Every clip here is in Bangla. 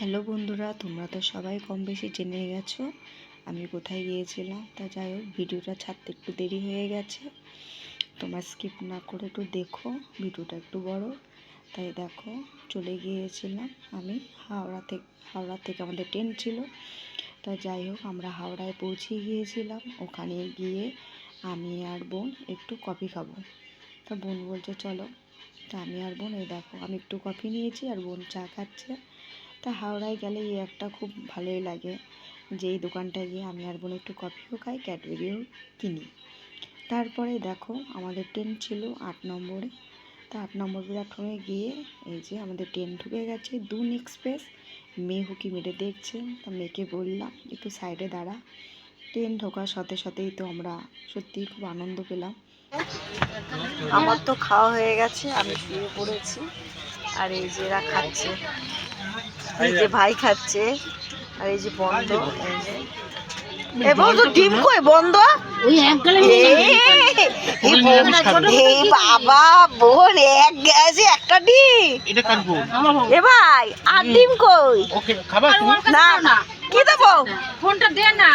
হ্যালো বন্ধুরা, তোমরা তো সবাই কম বেশি জেনে গেছো আমি কোথায় গিয়েছিলাম। তা যাই হোক, ভিডিওটা ছাড়তে একটু দেরি হয়ে গেছে, তোমরা স্কিপ না করে একটু দেখো, ভিডিওটা একটু বড়। তাই দেখো, চলে গিয়েছিলাম আমি হাওড়া থেকে আমাদের ট্রেন ছিল। তা যাই হোক, আমরা হাওড়ায় পৌঁছে গিয়েছিলাম। ওখানে গিয়ে আমি আর বোন একটু কফি খাবো। তা বোন বলছে চলো। তা আমি আর বোন, এই দেখো, আমি একটু কফি নিয়েছি আর বোন চা খাচ্ছে। তা হাওড়ায় গেলে এই একটা খুব ভালোই লাগে যে এই দোকানটায় গিয়ে আমি আর বোন একটু কফিও খাই, ক্যাডবেরিও কিনি। তারপরে দেখো, আমাদের ট্রেন ছিল 8 নম্বরে। তা 8 নম্বর প্ল্যাটফর্মে গিয়ে এই যে আমাদের ট্রেন ঢুকে গেছে, দুন এক্সপ্রেস। মেয়ে হুকি মেরে দেখছে। তা মেয়েকে বললাম একটু সাইডে দাঁড়া। ট্রেন ঢোকার সাথে সাথেই তো আমরা সত্যিই খুব আনন্দ পেলাম। আমার তো খাওয়া হয়ে গেছে, আমি শুয়ে পড়েছি। আর এই যে এরা খাচ্ছে, এই যে ভাই খাচ্ছে, আর এই যে বন্ধ, এই বন্ধ ডিম কই বন্ধ, এই বাবা বোন এক গেছে একটা ডিম, এ ভাই আর ডিম কই? না না, কি দেবো? ফোনটা দে না,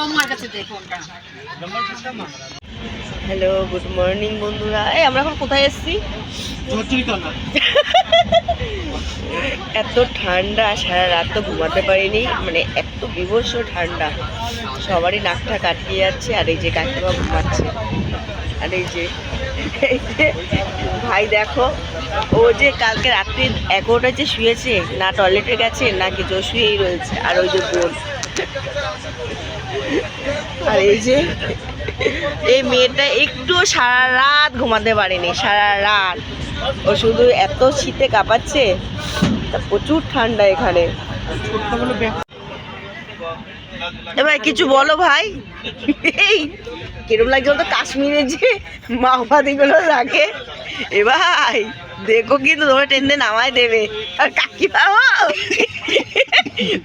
আমার কাছে দে ফোনটা। হ্যালো, গুড মর্নিং বন্ধুরা। এই আমরা এখন কোথায় এসেছি? এত ঠান্ডা, সারা রাত তো ঘুমাতে পারিনি, মানে এত বিভৎস ঠান্ডা, সবারই নাকটা কাটিয়ে যাচ্ছে। আর এই যে কাকিমা ঘুমাচ্ছে, আর এই যে ভাই দেখো, ও যে কালকে রাত্রি 11টায় যে শুয়েছে, না টয়লেটে গেছে না কিছু, শুয়েই রয়েছে। আর ওই যে বোন, আর এই যে এই মেয়েটা একটু সারা রাত ঘুমাতে পারেনি, সারা রাত। ও শুধু এত শীতে কাঁপাচ্ছে, প্রচুর ঠান্ডা এখানে। ভাই কিছু বলো ভাই, এই কিরম লাগছে তো কাশ্মীরে যে মাওবাদী গুলো থাকে। এ ভাই দেখো, কিন্তু তোমার ট্রেনে নামাই দেবে। আর কাকিমা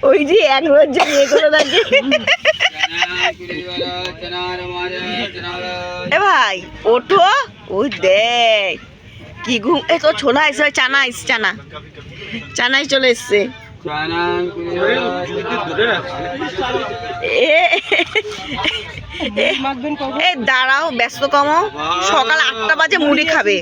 ওই যে এক রোজ যে মেয়েগুলো থাকে। এ ভাই ওঠো, ওই দেখ কি ঘুম। এ তো ছোলা এসে, চানা এসছে, চানাই চলে এসছে। এই দাঁড়াও, ব্যস্ত কমো, সকাল 8টা বাজে মুড়ি খাবে।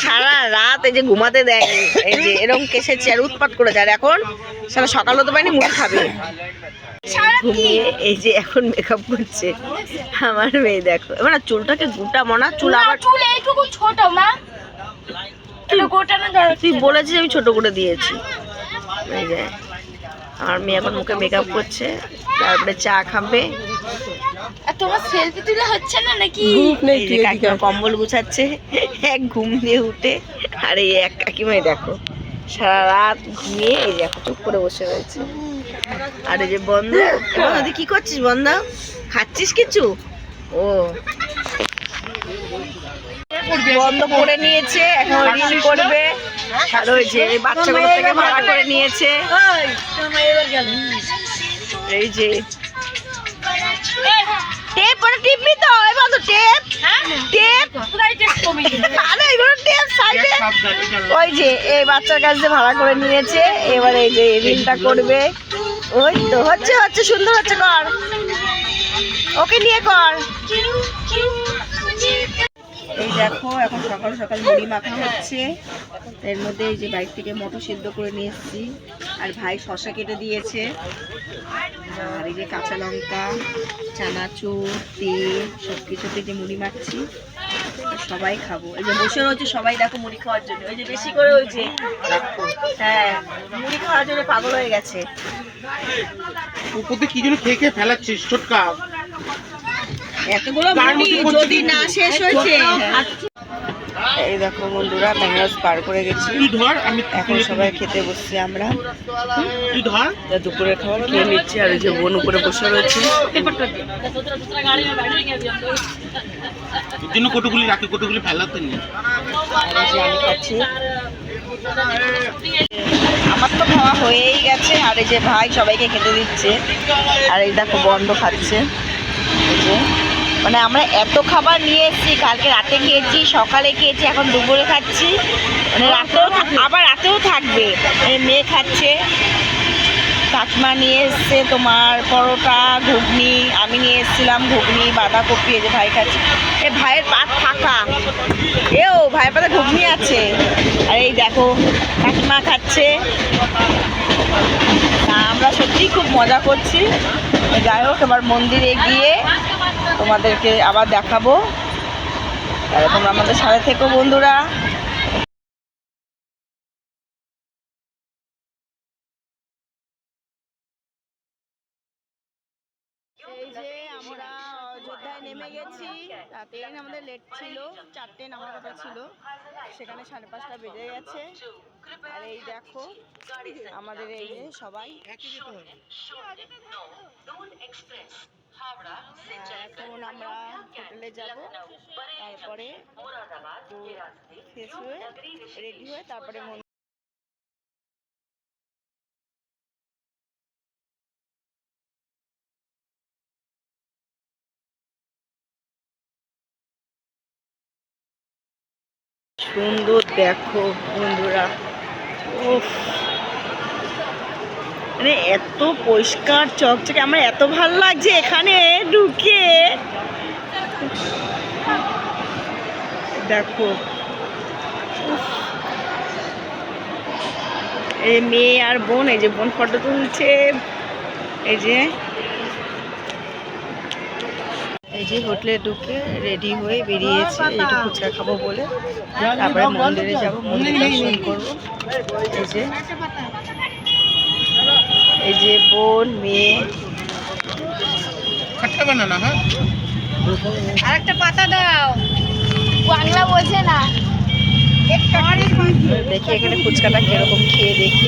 সারা রাত এই যে ঘুমাতে দেয়, এই যে এরকম কেসেছে আর উৎপাত করেছে। আর এখন সারা সকাল হতে পারেনি, মুড়ি খাবে। ঘুমিয়ে এই যে এখন মেকআপ করছে আমার মেয়ে। দেখো এবার চুলটাকে গোটা মনা, চুল আবার এইটুকু ছোট মা, তুই বলেছিস আমি ছোট করে দিয়েছি। এই যে আমার মেয়ে এখন মুখে মেকআপ করছে, তারপরে চা খাবে। তোমার সেলফি তুলে হচ্ছে না নাকি? কাকিমা কম্বল গুছাচ্ছে এক ঘুম দিয়ে উঠে। আর এই এক কাকিমাই দেখো সারা রাত ঘুমিয়ে এই দেখো চুপ করে বসে রয়েছে। আর এই যে বন্ধ, তুই কি করছিস বন্ধ? খাচ্ছিস কিছু? ও বন্ধ করে নিয়েছে, এখন রিল করবে। আর ওই যে বাচ্চাগুলো থেকে ভাড়া করে নিয়েছে। এই যে টেপ, ওটা টিপবি তো, এবার তো টেপ টেপ, আরে এগুলো টেপ সাইডে। ওই যে এই বাচ্চার কাছে ভাড়া করে নিয়েছে, এবার এই যে রিলটা করবে। ওই তো হচ্ছে হচ্ছে, সুন্দর হচ্ছে, কর ওকে নিয়ে কর। এই দেখো, এখন সকাল সকাল মুড়ি মাখা হচ্ছে। এর মধ্যে এই যে বাইক থেকে মটর সিদ্ধ করে নিয়ে এসেছি, আর ভাই শসা কেটে দিয়েছে, আর এই যে কাঁচা লঙ্কা, চানাচুর, তেল সব কিছুতে যে মুড়ি মাখছি। সবাই খাবো, এই যে বসে রয়েছে সবাই, দেখো মুড়ি খাওয়ার জন্য। ওই যে বেশি করে ওই যে, হ্যাঁ মুড়ি খাওয়ার জন্য পাগল হয়ে গেছে। কি জন্য খেয়ে ফেলাচ্ছিস ছোটকা? এতগুলো মুড়ি যদি না শেষ হয়েছে। এই দেখো বন্ধুরা, ম্যাঙ্গাস পার করে গেছি, এখন সবাই খেতে বসছি আমরা। দুপুরের খাবার খেয়ে নিচ্ছি। আর এই যে বোন উপরে বসে রয়েছে। কতগুলি রাখি, কতগুলি ফেলাতে নেই। আমি খাচ্ছি, আমার তো খাওয়া হয়েই গেছে। আর এই যে ভাই সবাইকে খেতে দিচ্ছে। আর এই দেখো বন্ধ খাচ্ছে, এই যে মানে আমরা এত খাবার নিয়ে এসেছি, কালকে রাতে খেয়েছি, সকালে খেয়েছি, এখন দুপুরে খাচ্ছি, মানে রাতেও আবার রাতেও থাকবে। মেয়ে খাচ্ছে, কাকিমা নিয়ে এসছে তোমার পরোটা, ঘুগনি, আমি নিয়ে এসেছিলাম ঘুগনি, বাঁধাকপি, এই যে ভাই খাচ্ছে। এ ভাইয়ের পাত ফাঁকা, এও ভাইয়ের পাতে ঘুগনি আছে। আর এই দেখো কাকিমা খাচ্ছে। আমরা সত্যিই খুব মজা করছি। যাই হোক, এবার মন্দিরে গিয়ে তোমাদেরকে আবার দেখাবো, তাহলে তোমরা আমাদের সাথে থেকো বন্ধুরা। এই যে আমরা অযোধ্যায় নেমে গেছি, ট্রেন আমাদের লেট ছিল, 4টে নামার কথা ছিল, সেখানে 5:30 বেজে গেছে। আর এই দেখো আমাদের এই যে সবাই, এখন আমরা হোটেলে যাব, তারপরে ফ্রেশ হয়ে রেডি হয়ে তারপরে সুন্দর দেখো বন্ধুরা। উফ, মানে এত পরিষ্কার চকচকে, আমার এত ভালো লাগছে এখানে ঢুকে। দেখো এই মেয়ে আর বোন, এই যে বোন ফটো তুলছে, এই যে হোটেলে ঢুকে রেডি হয়ে বেরিয়েছে, একটু ফুচকা খাবো বলে। তারপরে মন্দিরে যাবো, মন্দিরে দর্শন করবো। এই যে বোন মেয়ে, খাট্টা বানানা। হ্যাঁ, আরেকটা পাতা দাও, বাংলা বোঝে না। দেখি এখানে ফুচকাটা কিরকম খেয়ে দেখি।